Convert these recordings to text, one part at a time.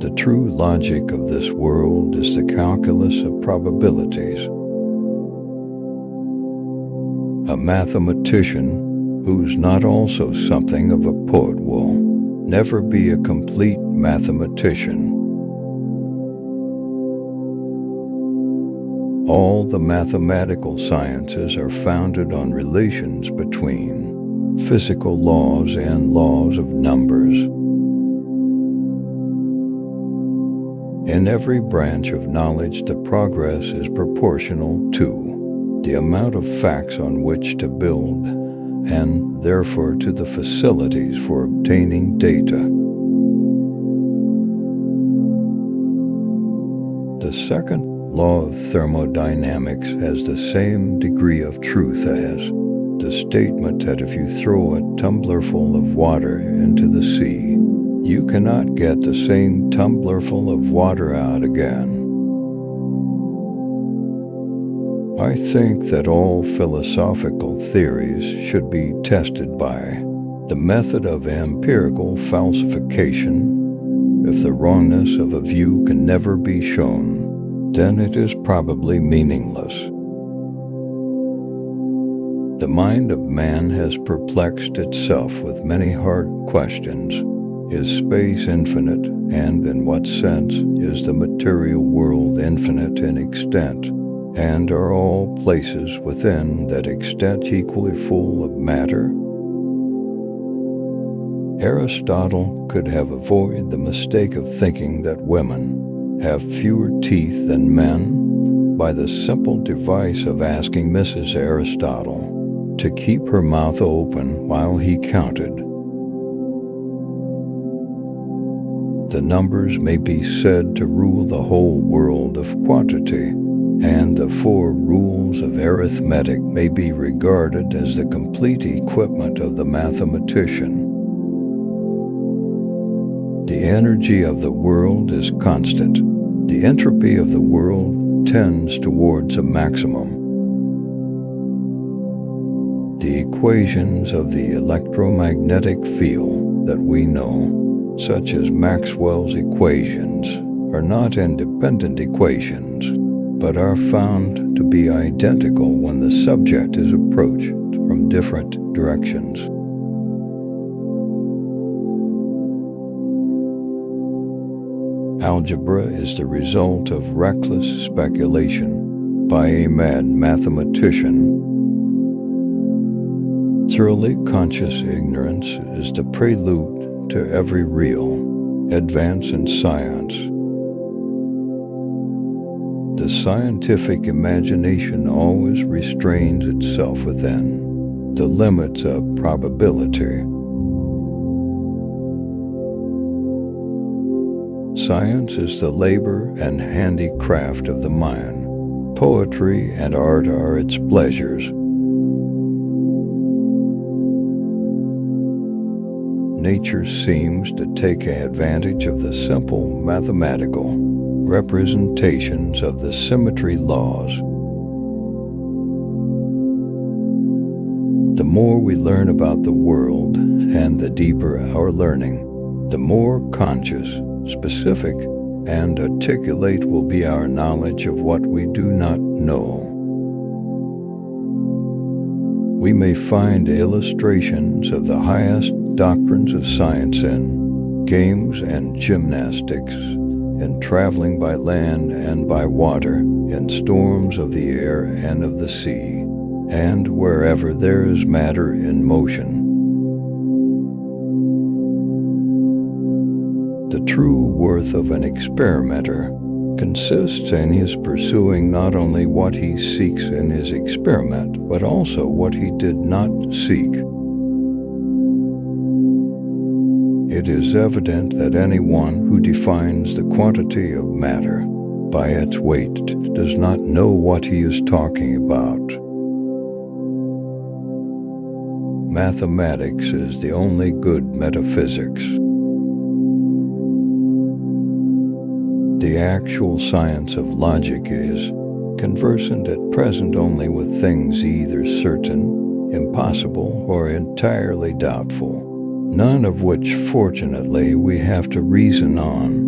The true logic of this world is the calculus of probabilities. A mathematician who's not also something of a poet will never be a complete mathematician. All the mathematical sciences are founded on relations between physical laws and laws of numbers. In every branch of knowledge, the progress is proportional to the amount of facts on which to build, and therefore to the facilities for obtaining data. The second law of thermodynamics has the same degree of truth as the statement that if you throw a tumblerful of water into the sea, you cannot get the same tumblerful of water out again. I think that all philosophical theories should be tested by the method of empirical falsification. If the wrongness of a view can never be shown, then it is probably meaningless. The mind of man has perplexed itself with many hard questions. Is space infinite, and in what sense is the material world infinite in extent, and are all places within that extent equally full of matter? Aristotle could have avoided the mistake of thinking that women have fewer teeth than men by the simple device of asking Mrs. Aristotle to keep her mouth open while he counted. The numbers may be said to rule the whole world of quantity, and the 4 rules of arithmetic may be regarded as the complete equipment of the mathematician. The energy of the world is constant. The entropy of the world tends towards a maximum. The equations of the electromagnetic field that we know, such as Maxwell's equations, are not independent equations, but are found to be identical when the subject is approached from different directions. Algebra is the result of reckless speculation by a mad mathematician. Thoroughly conscious ignorance is the prelude to every real advance in science. The scientific imagination always restrains itself within the limits of probability. Science is the labor and handicraft of the mind. Poetry and art are its pleasures. Nature seems to take advantage of the simple mathematical representations of the symmetry laws. The more we learn about the world, and the deeper our learning, the more conscious, specific, and articulate will be our knowledge of what we do not know. We may find illustrations of the highest doctrines of science in games and gymnastics, in traveling by land and by water, in storms of the air and of the sea, and wherever there is matter in motion. The true worth of an experimenter consists in his pursuing not only what he seeks in his experiment, but also what he did not seek. It is evident that anyone who defines the quantity of matter by its weight does not know what he is talking about. Mathematics is the only good metaphysics. The actual science of logic is conversant at present only with things either certain, impossible, or entirely doubtful, none of which, fortunately, we have to reason on.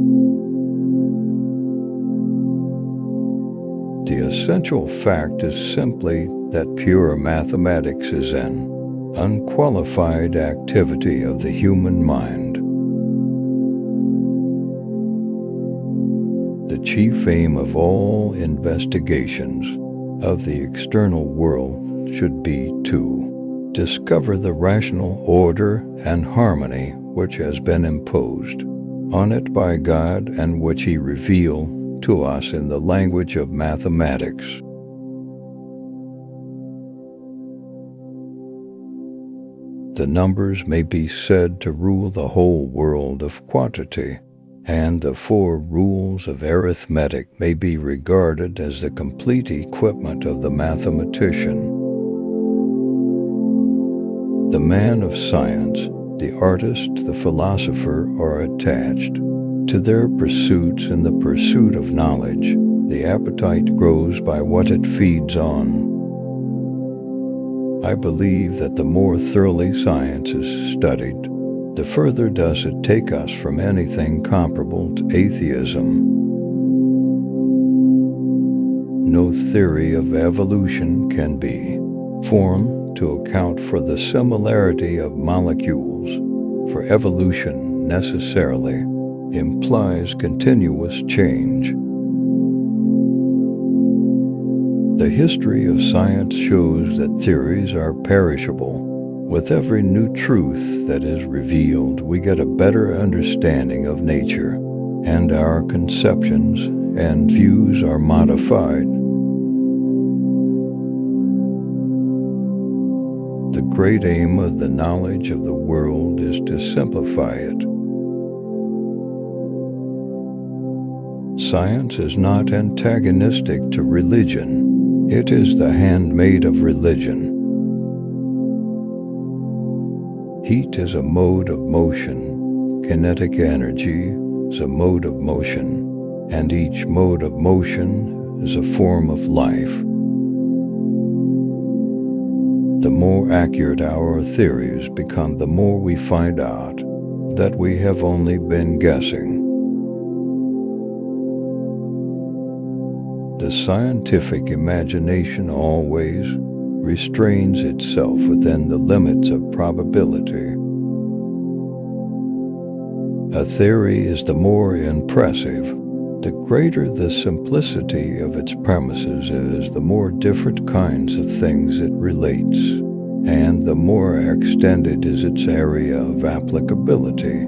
The essential fact is simply that pure mathematics is an unqualified activity of the human mind. The chief aim of all investigations of the external world should be to discover the rational order and harmony which has been imposed on it by God and which He revealed to us in the language of mathematics. The numbers may be said to rule the whole world of quantity, and the 4 rules of arithmetic may be regarded as the complete equipment of the mathematician. The man of science, the artist, the philosopher are attached to their pursuits in the pursuit of knowledge. The appetite grows by what it feeds on. I believe that the more thoroughly science is studied, the further does it take us from anything comparable to atheism. No theory of evolution can be formed to account for the similarity of molecules, for evolution necessarily implies continuous change. The history of science shows that theories are perishable. With every new truth that is revealed, we get a better understanding of nature, and our conceptions and views are modified. The great aim of the knowledge of the world is to simplify it. Science is not antagonistic to religion. It is the handmaid of religion. Heat is a mode of motion. Kinetic energy is a mode of motion, and each mode of motion is a form of life. The more accurate our theories become, the more we find out that we have only been guessing. The scientific imagination always restrains itself within the limits of probability. A theory is the more impressive, the greater the simplicity of its premises is, the more different kinds of things it relates, and the more extended is its area of applicability.